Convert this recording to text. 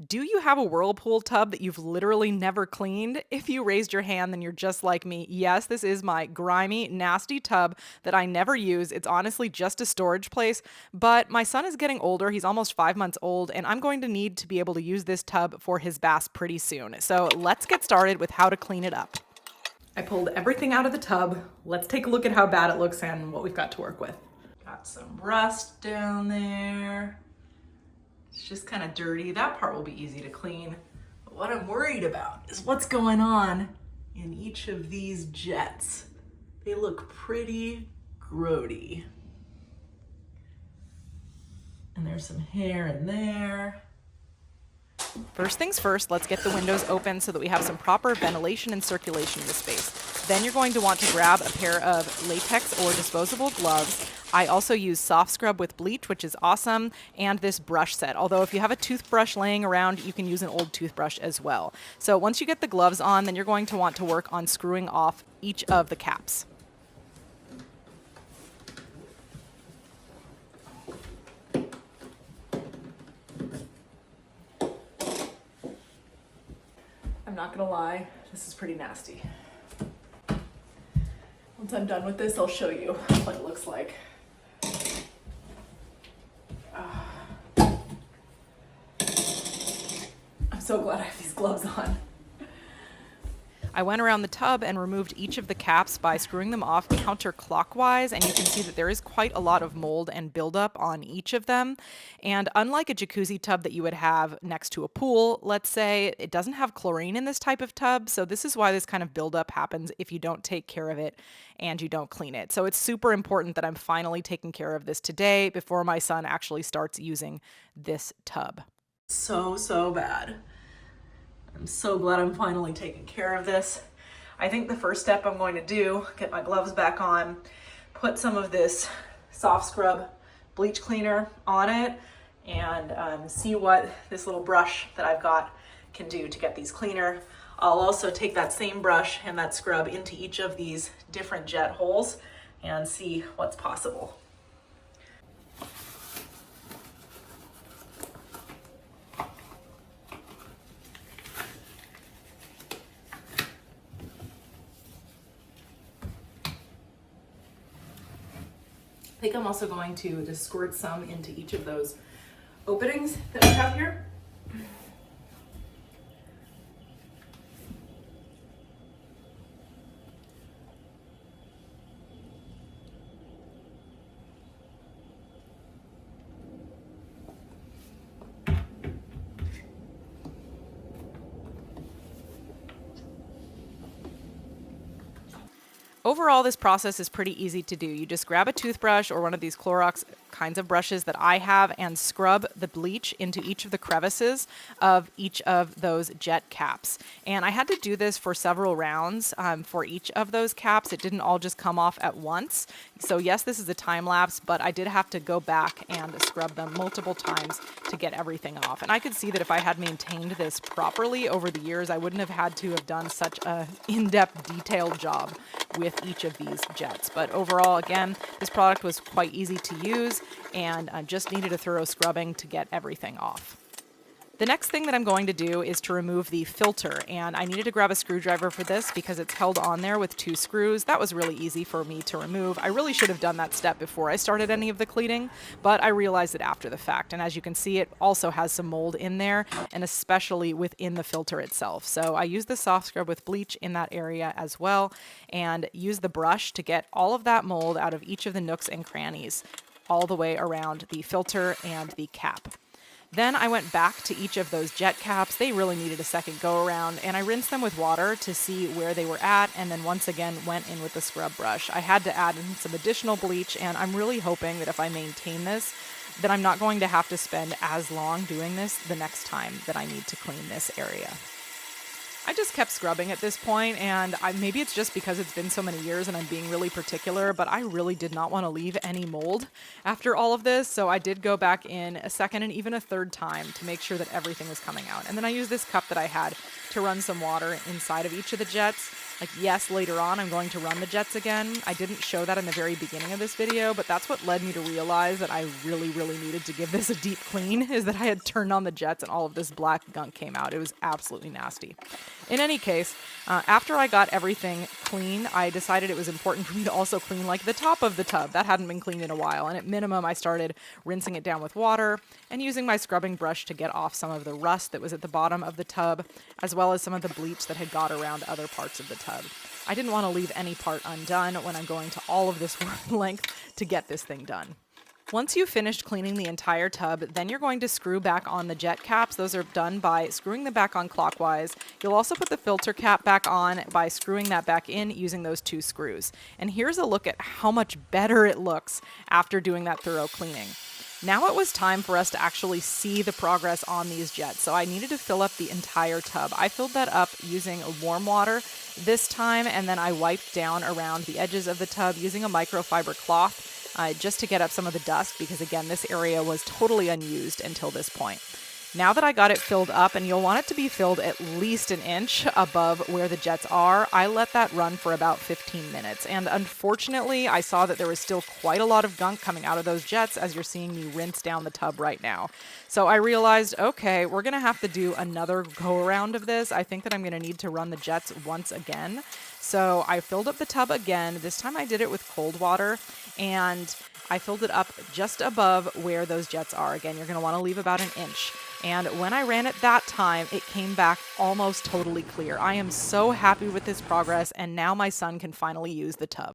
Do you have a Whirlpool tub that you've literally never cleaned? If you raised your hand, then you're just like me. Yes, this is my grimy, nasty tub that I never use. It's honestly just a storage place, but my son is getting older. He's almost 5 months old, and I'm going to need to be able to use this tub for his baths pretty soon. So let's get started with how to clean it up. I pulled everything out of the tub. Let's take a look at how bad it looks and what we've got to work with. Got some rust down there. It's just kind of dirty. That part will be easy to clean. But what I'm worried about is what's going on in each of these jets. They look pretty grody. And there's some hair in there. First things first, let's get the windows open so that we have some proper ventilation and circulation in the space. Then you're going to want to grab a pair of latex or disposable gloves. I also use soft scrub with bleach, which is awesome, and this brush set. Although if you have a toothbrush laying around, you can use an old toothbrush as well. So once you get the gloves on, then you're going to want to work on screwing off each of the caps. I'm not gonna lie, this is pretty nasty. Once I'm done with this, I'll show you what it looks like. I'm so glad I have these gloves on. I went around the tub and removed each of the caps by screwing them off counterclockwise, and you can see that there is quite a lot of mold and buildup on each of them. And unlike a jacuzzi tub that you would have next to a pool, let's say, it doesn't have chlorine in this type of tub, so this is why this kind of buildup happens if you don't take care of it and you don't clean it. So it's super important that I'm finally taking care of this today before my son actually starts using this tub. So bad. I'm so glad I'm finally taking care of this. I think the first step I'm going to do, get my gloves back on, put some of this soft scrub bleach cleaner on it, and see what this little brush that I've got can do to get these cleaner. I'll also take that same brush and that scrub into each of these different jet holes and see what's possible. I think I'm also going to just squirt some into each of those openings that we have here. Overall, this process is pretty easy to do. You just grab a toothbrush or one of these Clorox kinds of brushes that I have and scrub the bleach into each of the crevices of each of those jet caps. And I had to do this for several rounds for each of those caps. It didn't all just come off at once. So yes, this is a time lapse, but I did have to go back and scrub them multiple times to get everything off. And I could see that if I had maintained this properly over the years, I wouldn't have had to have done such a in-depth, detailed job with each of these jets. But overall, again, this product was quite easy to use and just needed a thorough scrubbing to get everything off. The next thing that I'm going to do is to remove the filter, and I needed to grab a screwdriver for this because it's held on there with 2 screws. That was really easy for me to remove. I really should have done that step before I started any of the cleaning, but I realized it after the fact. And as you can see, it also has some mold in there, and especially within the filter itself. So I used the soft scrub with bleach in that area as well, and used the brush to get all of that mold out of each of the nooks and crannies all the way around the filter and the cap. Then I went back to each of those jet caps. They really needed a second go around, and I rinsed them with water to see where they were at, and then once again went in with the scrub brush. I had to add in some additional bleach, and I'm really hoping that if I maintain this, that I'm not going to have to spend as long doing this the next time that I need to clean this area. I just kept scrubbing at this point, and maybe it's just because it's been so many years and I'm being really particular, but I really did not want to leave any mold after all of this, so I did go back in a second and even a third time to make sure that everything was coming out. And then I used this cup that I had to run some water inside of each of the jets. Like, yes, later on I'm going to run the jets again. I didn't show that in the very beginning of this video, but that's what led me to realize that I really, really needed to give this a deep clean, is that I had turned on the jets and all of this black gunk came out. It was absolutely nasty. In any case, after I got everything clean, I decided it was important for me to also clean like the top of the tub. That hadn't been cleaned in a while, and at minimum I started rinsing it down with water and using my scrubbing brush to get off some of the rust that was at the bottom of the tub, as well as some of the bleach that had got around other parts of the tub. I didn't want to leave any part undone when I'm going to all of this length to get this thing done. Once you've finished cleaning the entire tub, then you're going to screw back on the jet caps. Those are done by screwing them back on clockwise. You'll also put the filter cap back on by screwing that back in using those 2 screws. And here's a look at how much better it looks after doing that thorough cleaning. Now it was time for us to actually see the progress on these jets, so I needed to fill up the entire tub. I filled that up using warm water this time, and then I wiped down around the edges of the tub using a microfiber cloth just to get up some of the dust, because again, this area was totally unused until this point. Now that I got it filled up, and you'll want it to be filled at least an inch above where the jets are, I let that run for about 15 minutes. And unfortunately, I saw that there was still quite a lot of gunk coming out of those jets, as you're seeing me rinse down the tub right now. So I realized, okay, we're going to have to do another go around of this. I think that I'm going to need to run the jets once again. So I filled up the tub again. This time I did it with cold water, and I filled it up just above where those jets are. Again, you're going to want to leave about an inch. And when I ran it that time, it came back almost totally clear. I am so happy with this progress, and now my son can finally use the tub.